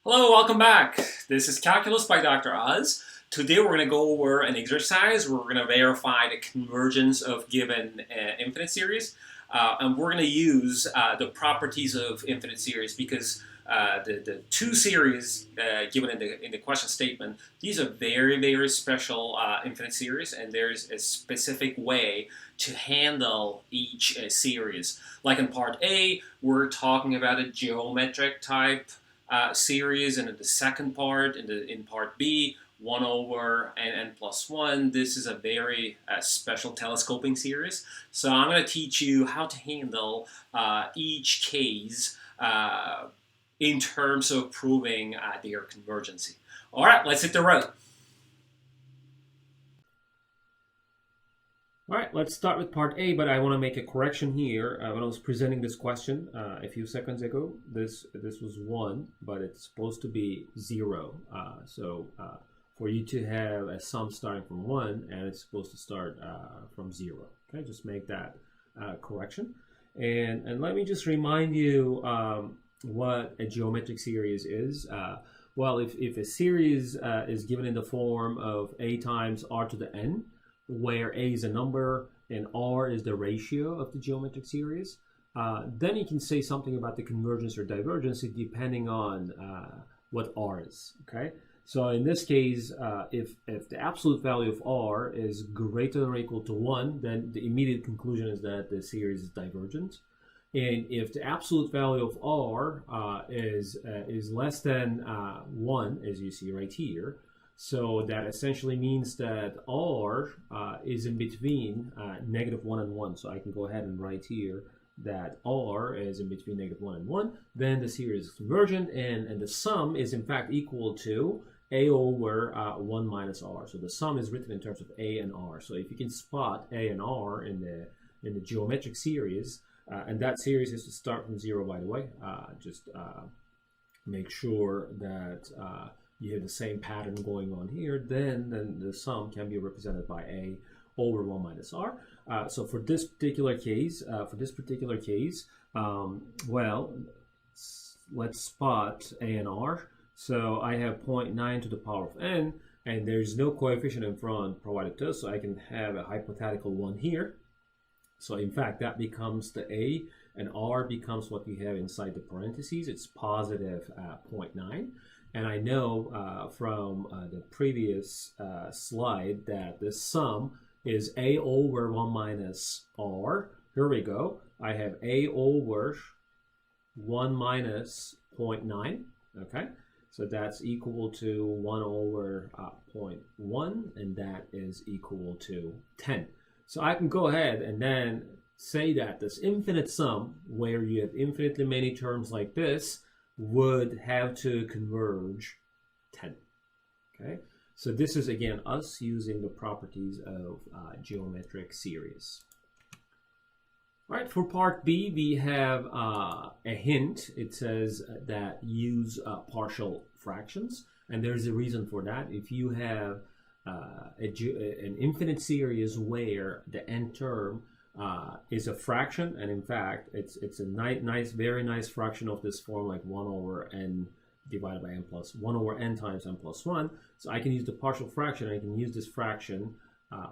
Hello, welcome back. This is Calculus by Dr. Oz. Today we're going to go over an exercise where we're going to verify the convergence of given infinite series. And we're going to use the properties of infinite series because the two series given in the question statement, these are very, very special infinite series, and there's a specific way to handle each series. Like in part A, we're talking about a geometric type series, and in the second part, in part B, 1 over n plus 1. This is a very special telescoping series. So I'm going to teach you how to handle each case in terms of proving their convergency. All right, let's hit the road. All right, let's start with part A, but I want to make a correction here. When I was presenting this question a few seconds ago, this was 1, but it's supposed to be 0. For you to have a sum starting from 1, and it's supposed to start from 0. Okay, just make that correction. And let me just remind you what a geometric series is. Well, if a series is given in the form of a times r to the n, where a is a number and r is the ratio of the geometric series, then you can say something about the convergence or divergence depending on what r is. Okay, so in this case, if the absolute value of r is greater than or equal to 1, then the immediate conclusion is that the series is divergent. And if the absolute value of r is less than 1, as you see right here, so that essentially means that r is in between -1 and 1. So I can go ahead and write here that r is in between -1 and 1. Then the series is convergent, and the sum is in fact equal to a over 1 minus r. So the sum is written in terms of a and r. So if you can spot a and r in the geometric series, and that series is to start from 0, by the way, just make sure that you have the same pattern going on here, then the sum can be represented by a over 1 minus r. So for this particular case, well, let's spot a and r. So I have 0.9 to the power of n, and there's no coefficient in front provided to us, so I can have a hypothetical 1 here. So in fact, that becomes the a, and r becomes what we have inside the parentheses. It's positive 0.9. And I know from the previous slide that the sum is a over 1 minus r. Here we go. I have a over 1 minus 0.9. Okay, so that's equal to 1 over 0.1, and that is equal to 10. So I can go ahead and then say that this infinite sum, where you have infinitely many terms like this, would have to converge 10. Okay, so this is again us using the properties of geometric series. All right, for part B, we have a hint. It says that use partial fractions, and there's a reason for that. If you have an infinite series where the n term is a fraction, and in fact it's a very nice fraction of this form, like 1 over n divided by n plus 1 over n times n plus 1. So I can use the partial fraction. I can use this fraction,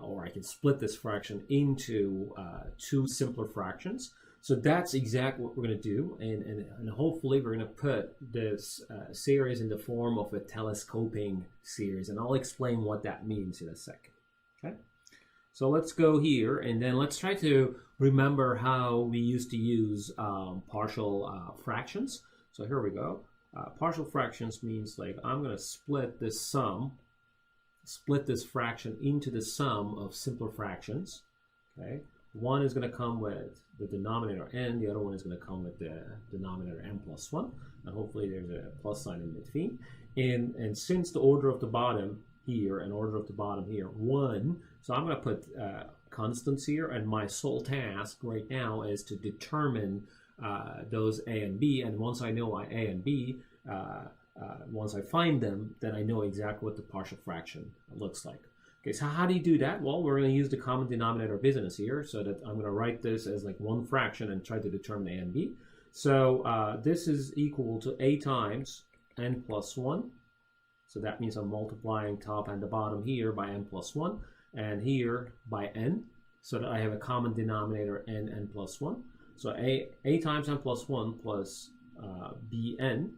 or I can split this fraction into two simpler fractions. So that's exactly what we're going to do, and hopefully we're going to put this series in the form of a telescoping series, and I'll explain what that means in a second. Okay. So let's go here, and then let's try to remember how we used to use partial fractions. So here we go. Partial fractions means like I'm going to split this fraction into the sum of simpler fractions. Okay, one is going to come with the denominator n, the other one is going to come with the denominator n plus 1, and hopefully there's a plus sign in between. And since the order of the bottom here and order of the bottom here 1, so I'm going to put constants here, and my sole task right now is to determine those a and b, and once I know my a and b, once I find them, then I know exactly what the partial fraction looks like. Okay, so how do you do that? Well, we're going to use the common denominator business here, so that I'm going to write this as like one fraction and try to determine a and b. So this is equal to a times n plus 1. So that means I'm multiplying top and the bottom here by n plus 1, and here by n, so that I have a common denominator n plus 1. So a times n plus 1 plus bn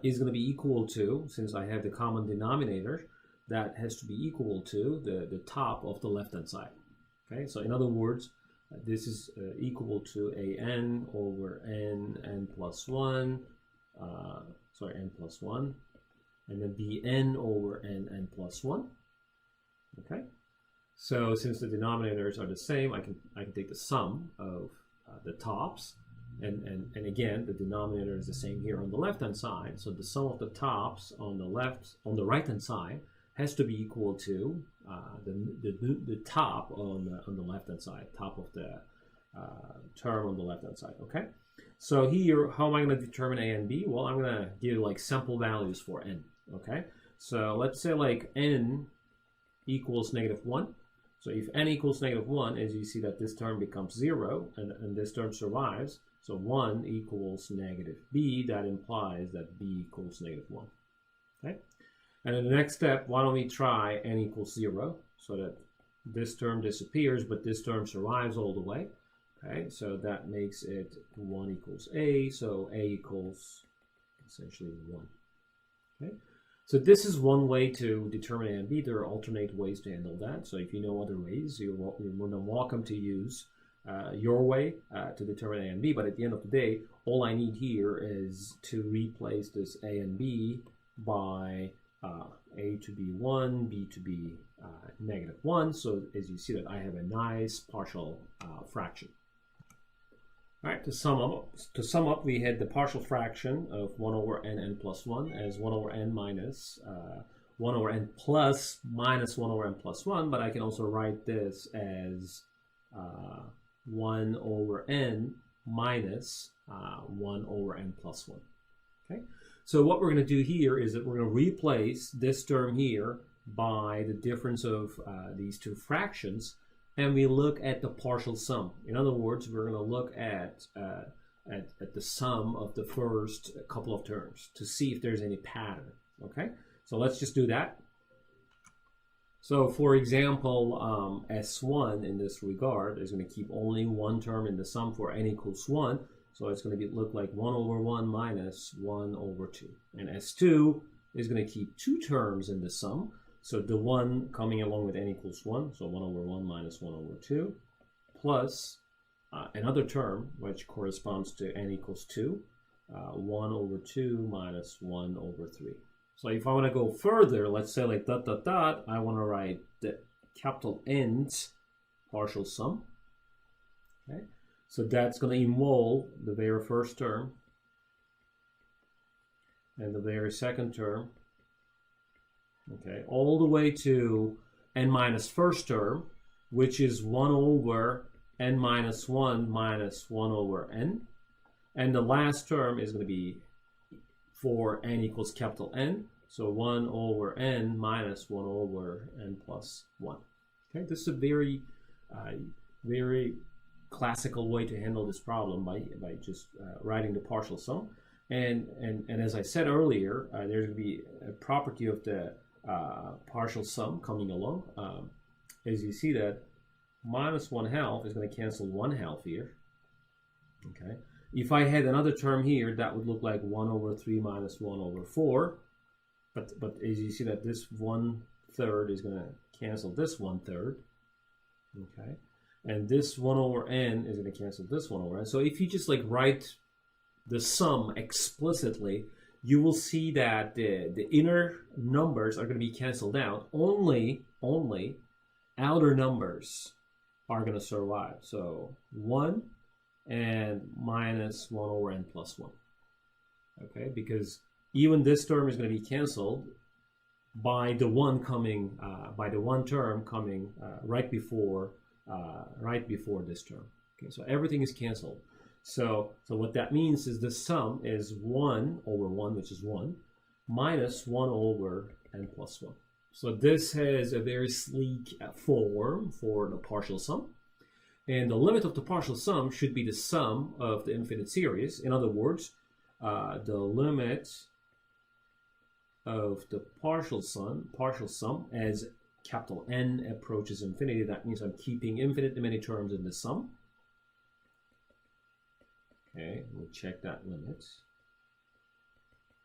is going to be equal to, since I have the common denominator, that has to be equal to the top of the left-hand side. Okay, so in other words, this is equal to an over n plus 1, n plus 1, and then bn over n plus 1. Okay, so since the denominators are the same, I can take the sum of the tops, and again the denominator is the same here on the left hand side. So the sum of the tops on the right hand side has to be equal to the top on the left hand side, top of the term on the left hand side. Okay, so here, how am I going to determine a and b? Well, I'm going to give like sample values for n. Okay, so let's say like n equals -1. So if n equals -1, as you see that this term becomes 0 and this term survives, so 1 equals -b, that implies that b equals -1. Okay, and in the next step, why don't we try n equals 0, so that this term disappears but this term survives all the way. Okay, so that makes it 1 equals a, so a equals essentially 1. Okay, so this is one way to determine a and b. There are alternate ways to handle that. So if you know other ways, you're more than welcome to use your way to determine a and b. But at the end of the day, all I need here is to replace this a and b by a to be 1, b to be -1. So as you see that I have a nice partial fraction. All right, to sum up, we had the partial fraction of 1 over n plus 1 as 1 over n minus 1 over n plus minus 1 over n plus 1, but I can also write this as 1 over n minus 1 over n plus 1. Okay, so what we're going to do here is that we're going to replace this term here by the difference of these two fractions, and we look at the partial sum. In other words, we're going to look at the sum of the first couple of terms to see if there's any pattern. Okay, so let's just do that. So for example, S1 in this regard is going to keep only one term in the sum for n equals 1. So it's going to look like 1 over 1 minus 1 over 2. And S2 is going to keep two terms in the sum. So the one coming along with n equals 1, so 1 over 1 minus 1 over 2, plus another term which corresponds to n equals 2, 1 over 2 minus 1 over 3. So if I want to go further, let's say like dot dot dot, I want to write the capital N's partial sum. Okay, so that's going to involve the very first term and the very second term. Okay, all the way to n minus first term, which is 1 over n minus 1 minus 1 over n. And the last term is going to be for n equals capital N. So 1 over n minus 1 over n plus 1. Okay, this is a very, very classical way to handle this problem by just writing the partial sum. And as I said earlier, there's going to be a property of the partial sum coming along. As you see that minus 1/2 is going to cancel 1/2 here. Okay, if I had another term here, that would look like 1 over 3 minus 1 over 4. But as you see that this 1/3 is going to cancel this 1/3. Okay, and this 1 over n is going to cancel this 1 over n. So if you just like write the sum explicitly, you will see that the inner numbers are going to be canceled out. Only outer numbers are going to survive. So 1 and minus 1 over n plus 1. Okay, because even this term is going to be canceled by the one coming, by the one term coming right before this term. Okay, so everything is canceled. So what that means is the sum is 1 over 1, which is 1, minus 1 over n plus 1. So this has a very sleek form for the partial sum. And the limit of the partial sum should be the sum of the infinite series. In other words, the limit of the partial sum as capital N approaches infinity. That means I'm keeping infinitely many terms in the sum. Okay, we'll check that limit.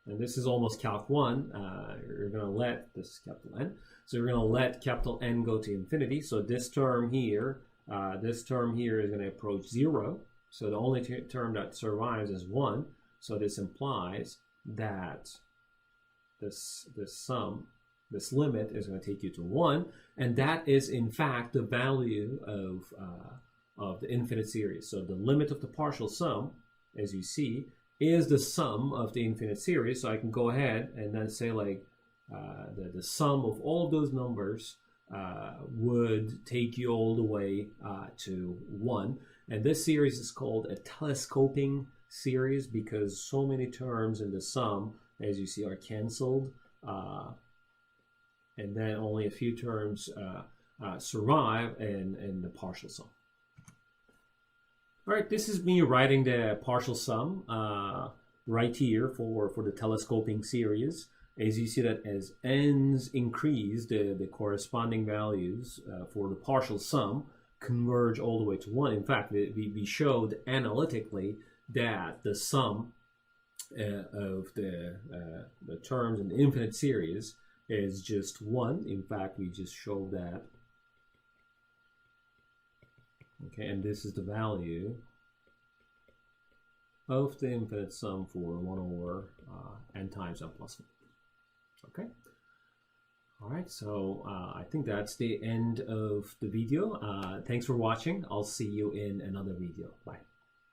And this is almost calc 1. You're going to let this capital N. So you're going to let capital N go to infinity. So this term here is going to approach 0. So the only term that survives is 1. So this implies that this limit is going to take you to 1, and that is in fact the value of the infinite series. So the limit of the partial sum, as you see, is the sum of the infinite series. So I can go ahead and then say like the sum of all of those numbers would take you all the way to 1. And this series is called a telescoping series because so many terms in the sum, as you see, are canceled. And then only a few terms survive in the partial sum. All right, this is me writing the partial sum right here for the telescoping series. As you see that as n's increase, the corresponding values for the partial sum converge all the way to 1. In fact, we showed analytically that the sum of the terms in the infinite series is just 1. In fact, we just showed that. Okay, and this is the value of the infinite sum for 1 over n times n plus 1. Okay. All right, so I think that's the end of the video. Thanks for watching. I'll see you in another video. Bye.